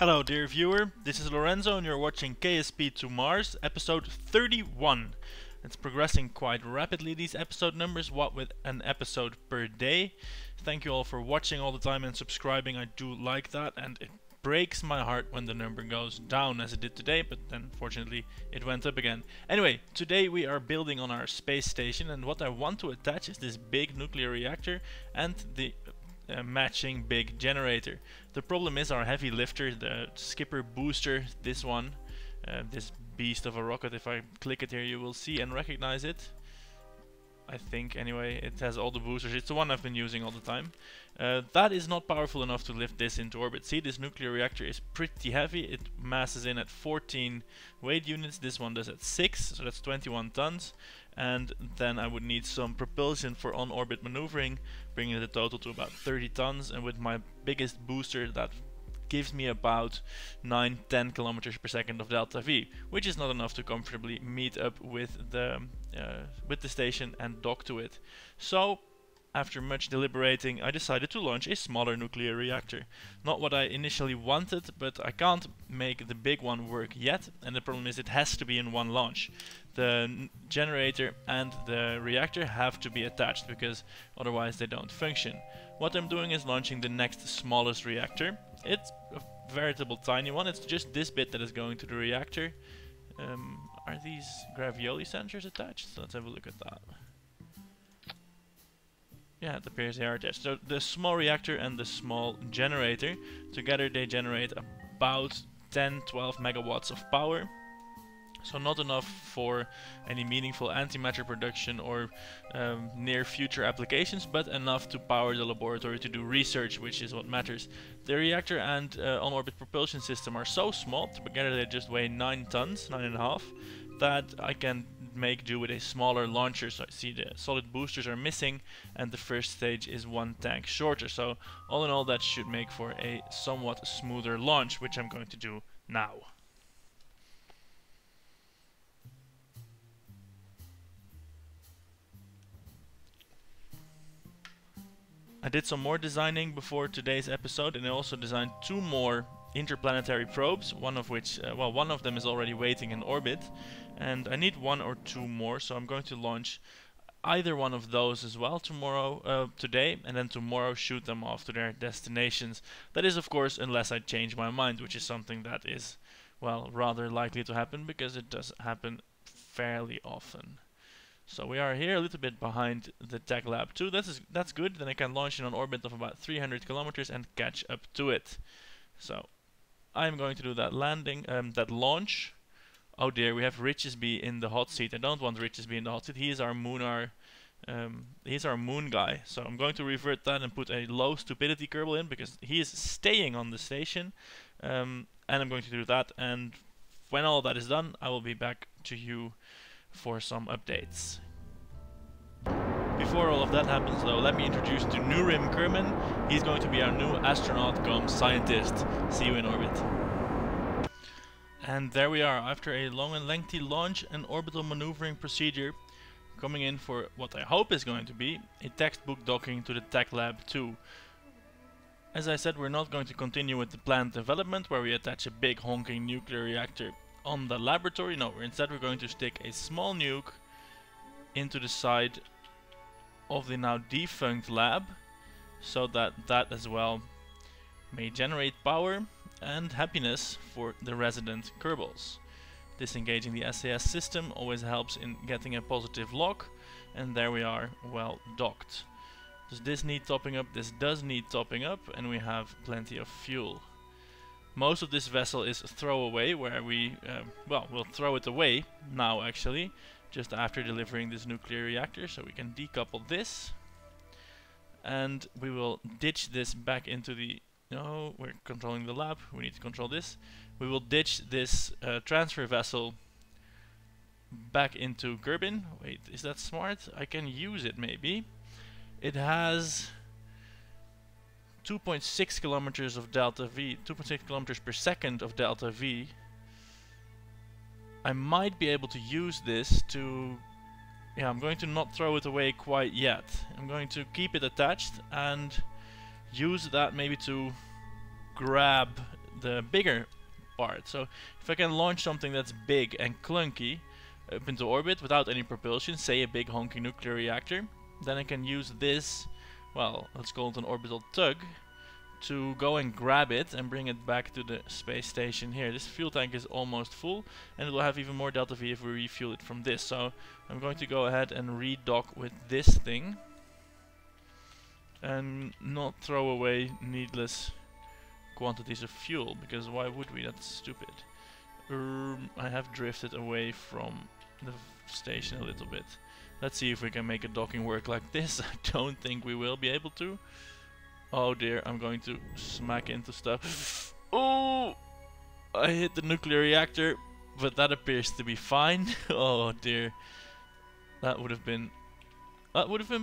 Hello dear viewer, this is Lorenzo and you're watching KSP to Mars, episode 31. It's progressing quite rapidly, these episode numbers, what with an episode per day. Thank you all for watching all the time and subscribing, I do like that, and it breaks my heart when the number goes down as it did today, but then fortunately it went up again. Anyway, today we are building on our space station, and what I want to attach is this big nuclear reactor and the matching big generator. The problem is our heavy lifter, the skipper booster, this one, this beast of a rocket. If I click it here you will see and recognize it. I think anyway, it has all the boosters. It's the one I've been using all the time. That is not powerful enough to lift this into orbit. See, this nuclear reactor is pretty heavy. It masses in at 14 weight units. This one does at 6, so that's 21 tons. And then I would need some propulsion for on-orbit maneuvering, bringing the total to about 30 tons. And with my biggest booster, that gives me about 9-10 kilometers per second of delta V, which is not enough to comfortably meet up with the station and dock to it. So after much deliberating, I decided to launch a smaller nuclear reactor. Not what I initially wanted, but I can't make the big one work yet, and the problem is it has to be in one launch. The generator and the reactor have to be attached, because otherwise they don't function. What I'm doing is launching the next smallest reactor. It's a veritable tiny one, it's just this bit that is going to the reactor. Are these gravioli sensors attached? So let's have a look at that. Yeah, it appears they are attached. So the small reactor and the small generator, together they generate about 10-12 megawatts of power. So not enough for any meaningful antimatter production or near future applications, but enough to power the laboratory to do research, which is what matters. The reactor and on-orbit propulsion system are so small, together they just weigh 9 tons, 9.5, that I can make do with a smaller launcher. So I see the solid boosters are missing and the first stage is one tank shorter. So all in all that should make for a somewhat smoother launch, which I'm going to do now. I did some more designing before today's episode, and I also designed 2 more interplanetary probes, one of which, one of them is already waiting in orbit, and I need 1 or 2 more, so I'm going to launch either one of those as well today, and then tomorrow shoot them off to their destinations. That is, of course, unless I change my mind, which is something that is, well, rather likely to happen, because it does happen fairly often. So we are here a little bit behind the tech lab too. That's good. Then I can launch in an orbit of about 300 kilometers and catch up to it. So I'm going to do that landing, that launch. Oh dear, we have Richesby in the hot seat. I don't want Richesby in the hot seat. He is our moon guy. So I'm going to revert that and put a low stupidity kerbal in, because he is staying on the station. And I'm going to do that. And when all that is done, I will be back to you for some updates. Before all of that happens though, let me introduce to Nurim Kerman. He's going to be our new astronaut cum scientist. See you in orbit. And there we are, after a long and lengthy launch and orbital maneuvering procedure, coming in for what I hope is going to be a textbook docking to the Tech Lab 2. As I said, we're not going to continue with the planned development where we attach a big honking nuclear reactor on the laboratory. No, instead we're going to stick a small nuke into the side of the now defunct lab, so that that as well may generate power and happiness for the resident Kerbals. Disengaging the SAS system always helps in getting a positive lock, and there we are, well docked. Does this need topping up? This does need topping up, and we have plenty of fuel. Most of this vessel is throwaway, where we, we'll throw it away now actually, just after delivering this nuclear reactor, so we can decouple this. And we will ditch this back into the... No, we're controlling the lab, we need to control this. We will ditch this transfer vessel back into Kerbin. Wait, is that smart? I can use it maybe. It has 2.6 kilometers of delta V, 2.6 kilometers per second of delta V. I might be able to use this to... Yeah, I'm going to not throw it away quite yet. I'm going to keep it attached and use that maybe to grab the bigger part. So if I can launch something that's big and clunky up into orbit without any propulsion, say a big honking nuclear reactor, then I can use this, well, let's call it an orbital tug, to go and grab it and bring it back to the space station here. This fuel tank is almost full, and it will have even more delta V if we refuel it from this. So I'm going to go ahead and redock with this thing and not throw away needless quantities of fuel, because why would we? That's stupid. I have drifted away from the station a little bit. Let's see if we can make a docking work like this. I don't think we will be able to. Oh dear, I'm going to smack into stuff. Oh! I hit the nuclear reactor, but that appears to be fine. Oh dear. That would have been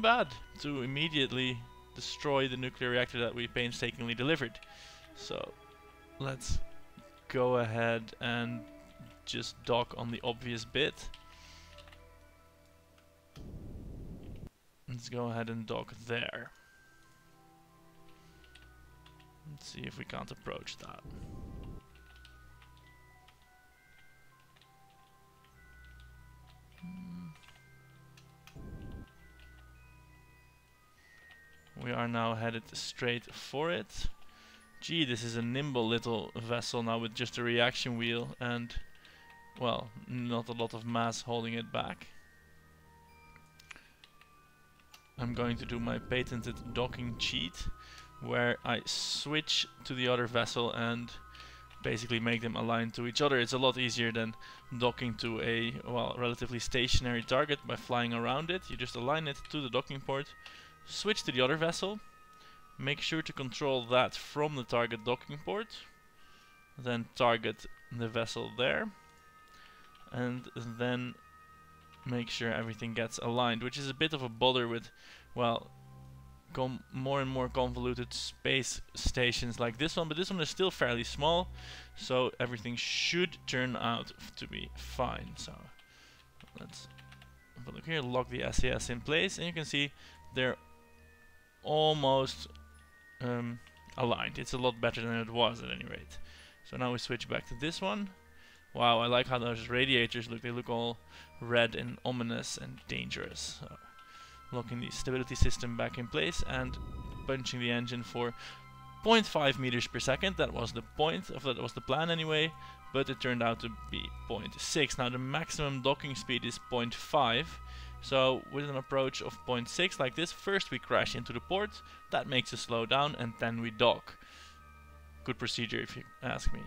bad to immediately destroy the nuclear reactor that we painstakingly delivered. So let's go ahead and just dock on the obvious bit. Let's go ahead and dock there. Let's see if we can't approach that. We are now headed straight for it. Gee, this is a nimble little vessel now with just a reaction wheel and, well, not a lot of mass holding it back. I'm going to do my patented docking cheat, where I switch to the other vessel and basically make them align to each other. It's a lot easier than docking to a, well, relatively stationary target by flying around it. You just align it to the docking port, switch to the other vessel, make sure to control that from the target docking port, then target the vessel there, and then make sure everything gets aligned, which is a bit of a bother with, well, more and more convoluted space stations like this one, but this one is still fairly small, so everything should turn out to be fine. So let's have a look here, lock the SAS in place, and you can see they're almost aligned. It's a lot better than it was at any rate. So now we switch back to this one. Wow, I like how those radiators look. They look all red and ominous and dangerous. So locking the stability system back in place and punching the engine for 0.5 meters per second. That was the point of that was the plan anyway, but it turned out to be 0.6. Now the maximum docking speed is 0.5. So with an approach of 0.6 like this, first we crash into the port, that makes us slow down, and then we dock. Good procedure if you ask me.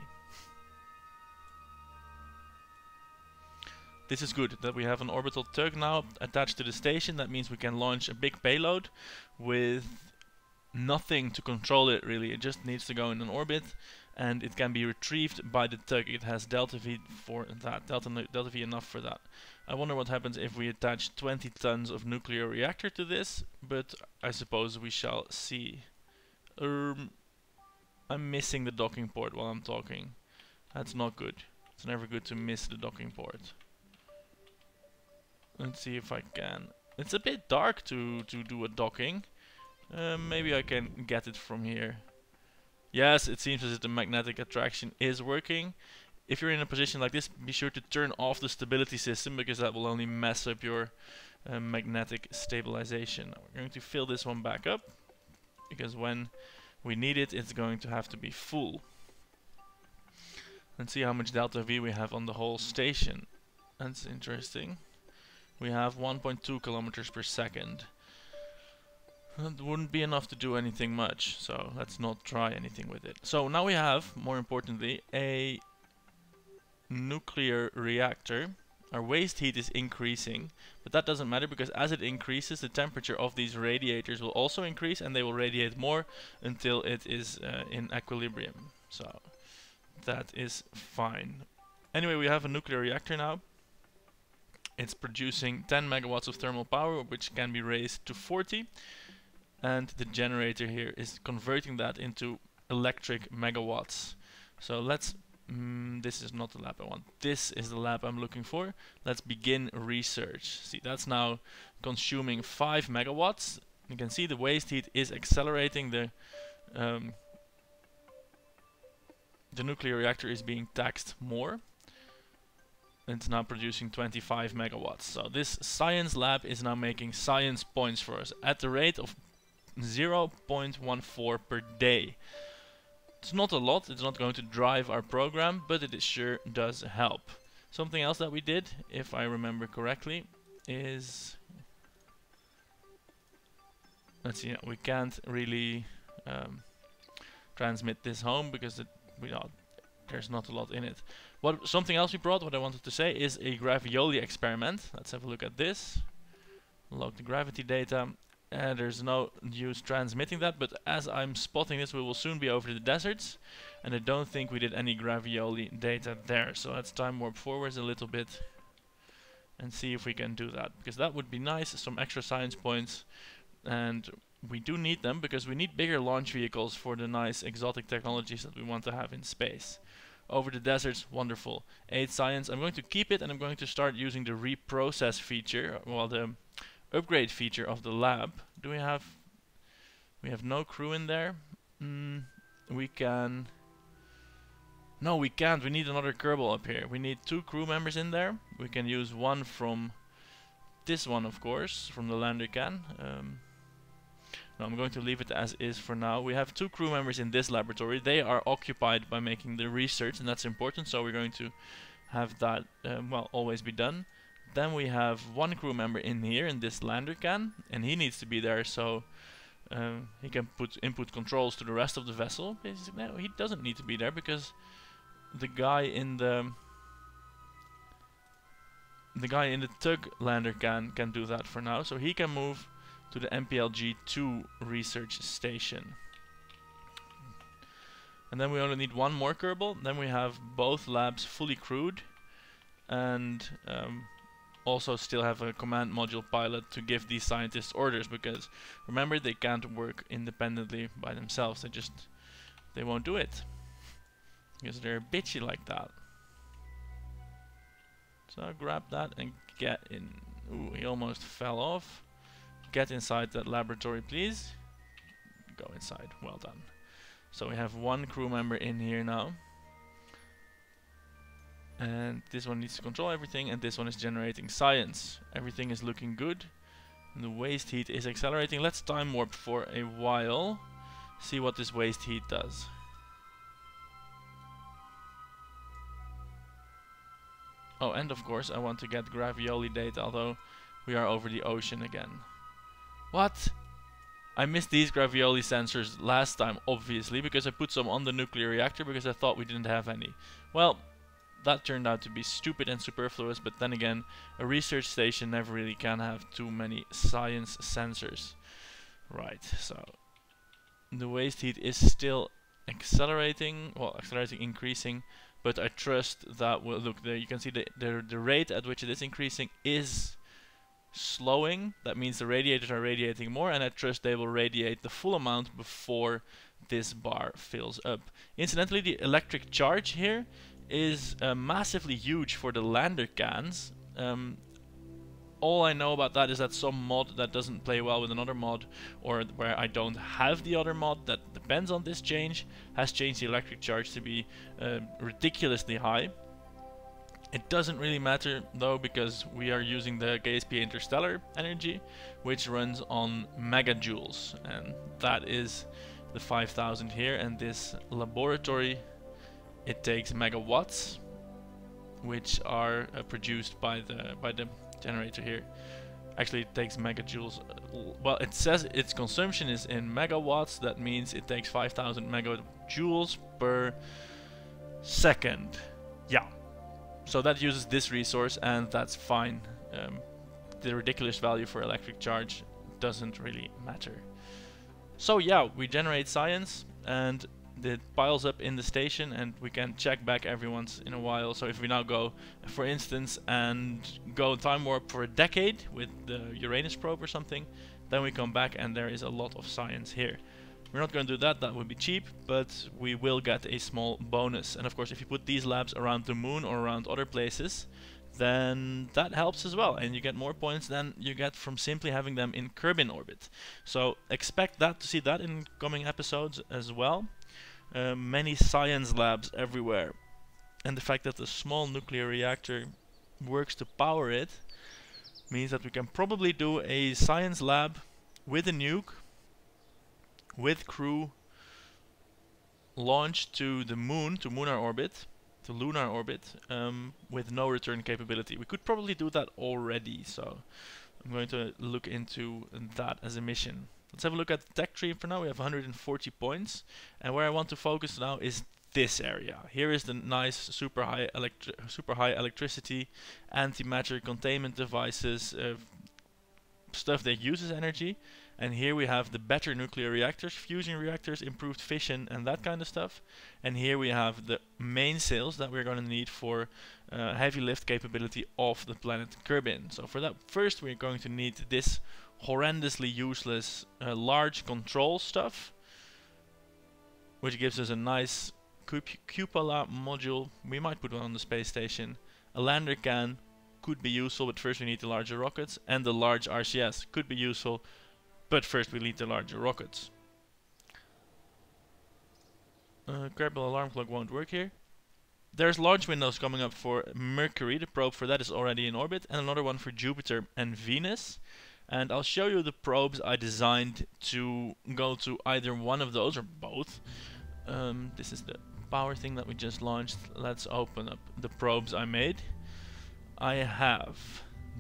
This is good that we have an orbital tug now attached to the station. That means we can launch a big payload with nothing to control it really. It just needs to go in an orbit and it can be retrieved by the tug. It has delta V for that, delta V enough for that. I wonder what happens if we attach 20 tons of nuclear reactor to this, but I suppose we shall see. I'm missing the docking port while I'm talking. That's not good. It's never good to miss the docking port. Let's see if I can. It's a bit dark to do a docking. Maybe I can get it from here. Yes, it seems as if the magnetic attraction is working. If you're in a position like this, be sure to turn off the stability system, because that will only mess up your magnetic stabilization. Now we're going to fill this one back up, because when we need it, it's going to have to be full. Let's see how much delta V we have on the whole station. That's interesting. We have 1.2 kilometers per second. That wouldn't be enough to do anything much, so let's not try anything with it. So now we have, more importantly, a nuclear reactor. Our waste heat is increasing, but that doesn't matter, because as it increases, the temperature of these radiators will also increase, and they will radiate more until it is in equilibrium. So that is fine. Anyway, we have a nuclear reactor now. It's producing 10 megawatts of thermal power, which can be raised to 40. And the generator here is converting that into electric megawatts. So let's, this is not the lab I want. This is the lab I'm looking for. Let's begin research. See, that's now consuming 5 megawatts. You can see the waste heat is accelerating. The the nuclear reactor is being taxed more. It's now producing 25 megawatts. So this science lab is now making science points for us at the rate of 0.14 per day. It's not a lot, it's not going to drive our program, but it sure does help. Something else that we did, if I remember correctly, is... let's see, we can't really transmit this home because there's not a lot in it. Something else we brought, what I wanted to say, is a gravioli experiment. Let's have a look at this. Log the gravity data. There's no use transmitting that, but as I'm spotting this, we will soon be over the deserts, and I don't think we did any gravioli data there. So let's time warp forwards a little bit and see if we can do that, because that would be nice, some extra science points, and we do need them because we need bigger launch vehicles for the nice exotic technologies that we want to have in space. Over the deserts, wonderful. 8 science, I'm going to keep it, and I'm going to start using the reprocess feature, well, the upgrade feature of the lab. We have no crew in there. We can... no, we can't. We need another Kerbal up here. We need 2 crew members in there. We can use one from this one, of course, from the lander can. No, I'm going to leave it as is for now. We have 2 crew members in this laboratory. They are occupied by making the research, and that's important, so we're going to have that, well, always be done. Then we have 1 crew member in here, in this lander can, and he needs to be there so he can put input controls to the rest of the vessel. Basically, no, he doesn't need to be there because the guy in the tug lander can do that for now, so he can move to the MPLG-2 research station. And then we only need 1 more Kerbal. Then we have both labs fully crewed, and also still have a command module pilot to give these scientists orders, because remember, they can't work independently by themselves. They won't do it because they're bitchy like that. So grab that and get in. Ooh, he almost fell off. Get inside that laboratory, please. Go inside. Well done. So we have 1 crew member in here now. And this one needs to control everything, and this one is generating science. Everything is looking good. And the waste heat is accelerating. Let's time warp for a while. See what this waste heat does. Oh, and of course I want to get gravioli data, although we are over the ocean again. What? I missed these gravioli sensors last time, obviously, because I put some on the nuclear reactor because I thought we didn't have any. Well, that turned out to be stupid and superfluous, but then again, a research station never really can have too many science sensors. Right, so the waste heat is still accelerating, well, increasing, but I trust that will look there. You can see the rate at which it is increasing is slowing. That means the radiators are radiating more, and I trust they will radiate the full amount before this bar fills up. Incidentally, the electric charge here is massively huge for the lander cans. All I know about that is that some mod that doesn't play well with another mod, or where I don't have the other mod that depends on this change, has changed the electric charge to be ridiculously high. It doesn't really matter though, because we are using the KSP interstellar energy, which runs on megajoules, and that is the 5000 here. And this laboratory, it takes megawatts, which are produced by the generator here. Actually, it takes megajoules. Well, it says its consumption is in megawatts. That means it takes 5000 megajoules per second. Yeah. So that uses this resource, and that's fine. The ridiculous value for electric charge doesn't really matter. So yeah, we generate science, and it piles up in the station, and we can check back every once in a while. So if we now go, for instance, and go time warp for a decade with the Uranus probe or something, then we come back and there is a lot of science here. We're not going to do that, that would be cheap, but we will get a small bonus. And of course, if you put these labs around the moon or around other places, then that helps as well, and you get more points than you get from simply having them in Kerbin orbit. So expect that to see that in coming episodes as well. many science labs everywhere, and the fact that the small nuclear reactor works to power it means that we can probably do a science lab with a nuke, with crew, launch to the moon, to lunar orbit, with no return capability. We could probably do that already, so I'm going to look into that as a mission. Let's have a look at the tech tree for now. We have 140 points, and where I want to focus now is this area. Here is the nice super high electricity, anti-matter containment devices, stuff that uses energy. And here we have the better nuclear reactors, fusion reactors, improved fission, and that kind of stuff. And here we have the main sails that we're going to need for heavy lift capability of the planet Kerbin. So for that, first we're going to need this horrendously useless large control stuff, which gives us a nice cupola module. We might put one on the space station. A lander can could be useful, but first we need the larger rockets, and the large RCS could be useful, but first we need the larger rockets. Kerbal alarm clock won't work here. There's launch windows coming up for Mercury. The probe for that is already in orbit, and another one for Jupiter and Venus. And I'll show you the probes I designed to go to either one of those or both. This is the power thing that we just launched. Let's open up the probes I made. I have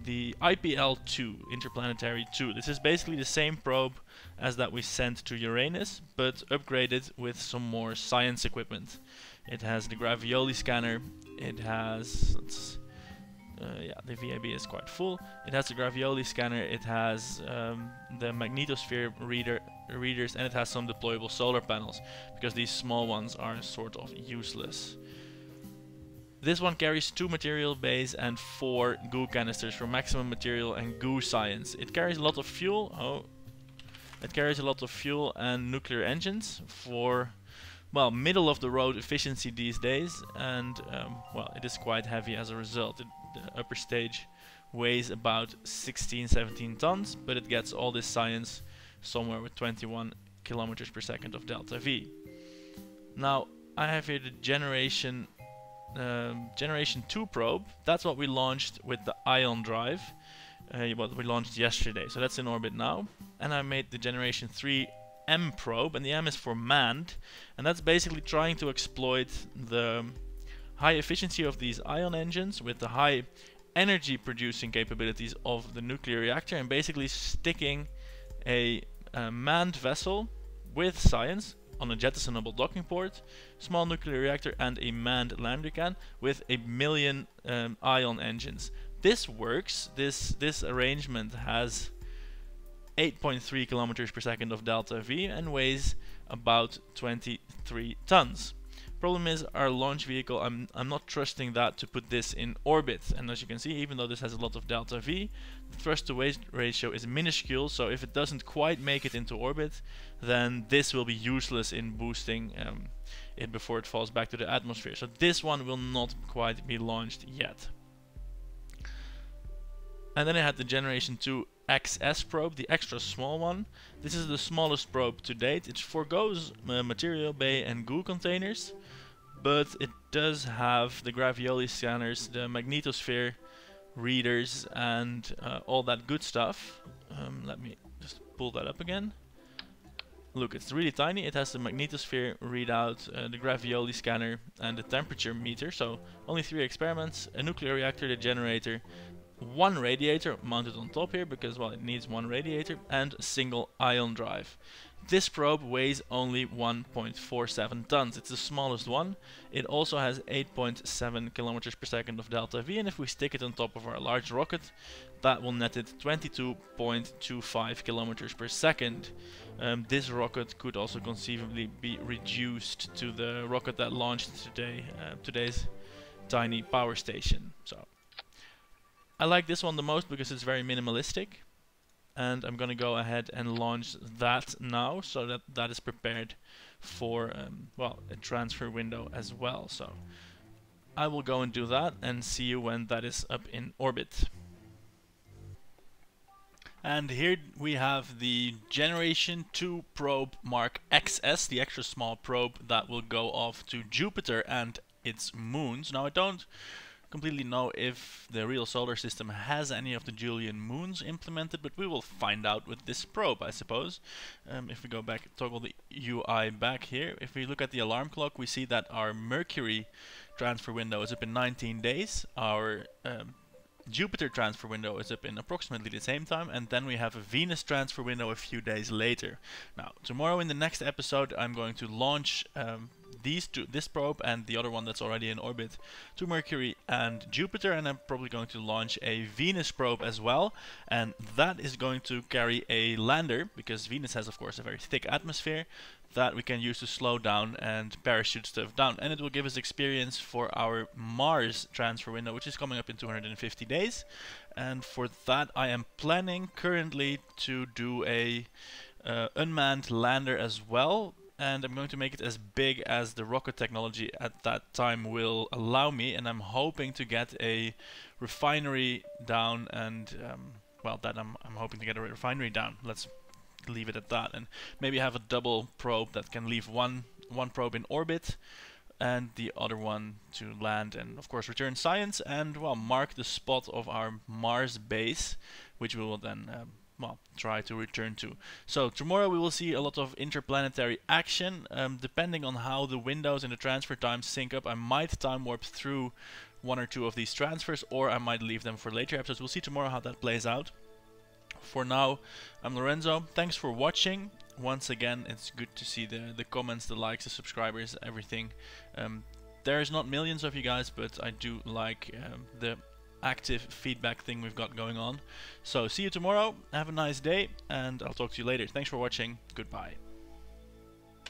the IPL-2, Interplanetary 2. This is basically the same probe as that we sent to Uranus, but upgraded with some more science equipment. It has the gravioli scanner, it has... yeah, the VAB is quite full. It has the gravioli scanner, it has the magnetosphere readers, and it has some deployable solar panels, because these small ones are sort of useless. This one carries 2 material bays and 4 goo canisters for maximum material and goo science. It carries a lot of fuel. It carries a lot of fuel and nuclear engines for, well, middle of the road efficiency these days, and well, it is quite heavy as a result. The upper stage weighs about 16-17 tons, but it gets all this science somewhere with 21 kilometers per second of delta V. Now I have here the generation 2 probe. That's what we launched with the ion drive, what we launched yesterday, so that's in orbit now. And I made the generation 3 M probe, and the M is for manned, and that's basically trying to exploit the high efficiency of these ion engines with the high energy producing capabilities of the nuclear reactor, and basically sticking a manned vessel with science on a jettisonable docking port, small nuclear reactor, and a manned lander can with 1 million ion engines. This works. This arrangement has 8.3 kilometers per second of delta V and weighs about 23 tons. Problem is, our launch vehicle, I'm not trusting that to put this in orbit, and as you can see, even though this has a lot of delta V, the thrust to weight ratio is minuscule, so if it doesn't quite make it into orbit, then this will be useless in boosting it before it falls back to the atmosphere. So this one will not quite be launched yet. And then I had the generation 2 XS probe, the extra small one. This is the smallest probe to date. It forgoes material bay and goo containers, but it does have the gravioli scanners, the magnetosphere readers, and all that good stuff. Let me just pull that up again. Look, it's really tiny. It has the magnetosphere readout, the gravioli scanner, and the temperature meter. So only 3 experiments, a nuclear reactor, the generator, 1 radiator mounted on top here because, well, it needs 1 radiator, and a single ion drive. This probe weighs only 1.47 tons. It's the smallest one. It also has 8.7 kilometers per second of delta V, and if we stick it on top of our large rocket, that will net it 22.25 kilometers per second. This rocket could also conceivably be reduced to the rocket that launched today's tiny power station. So I like this one the most because it's very minimalistic, and I'm gonna go ahead and launch that now so that that is prepared for well, a transfer window as well. So I will go and do that and see you when that is up in orbit. And here we have the Generation 2 probe Mark XS, the extra small probe that will go off to Jupiter and its moons. Now I don't completely know if the real solar system has any of the Julian moons implemented, but we will find out with this probe, I suppose. If we go back, toggle the UI back here, if we look at the alarm clock, we see that our Mercury transfer window is up in 19 days, our Jupiter transfer window is up in approximately the same time, and then we have a Venus transfer window a few days later. Now, tomorrow in the next episode, I'm going to launch this probe and the other one that's already in orbit to Mercury and Jupiter, and I'm probably going to launch a Venus probe as well, and that is going to carry a lander, because Venus has of course a very thick atmosphere that we can use to slow down and parachute stuff down, and it will give us experience for our Mars transfer window, which is coming up in 250 days. And for that I am planning currently to do a unmanned lander as well, and I'm going to make it as big as the rocket technology at that time will allow me, and I'm hoping to get a refinery down, and well, that I'm hoping to get a refinery down. Let's leave it at that, and maybe have a double probe that can leave one probe in orbit and the other one to land and of course return science and, well, mark the spot of our Mars base, which we will then well, try to return to. So tomorrow we will see a lot of interplanetary action. Depending on how the windows and the transfer times sync up, I might time warp through one or two of these transfers, or I might leave them for later episodes. We'll see tomorrow how that plays out. For now, I'm Lorenzo. Thanks for watching. Once again, it's good to see the comments, the likes, the subscribers, everything. There's not millions of you guys, but I do like the active feedback thing we've got going on. So see you tomorrow, have a nice day, and I'll talk to you later. Thanks for watching, goodbye.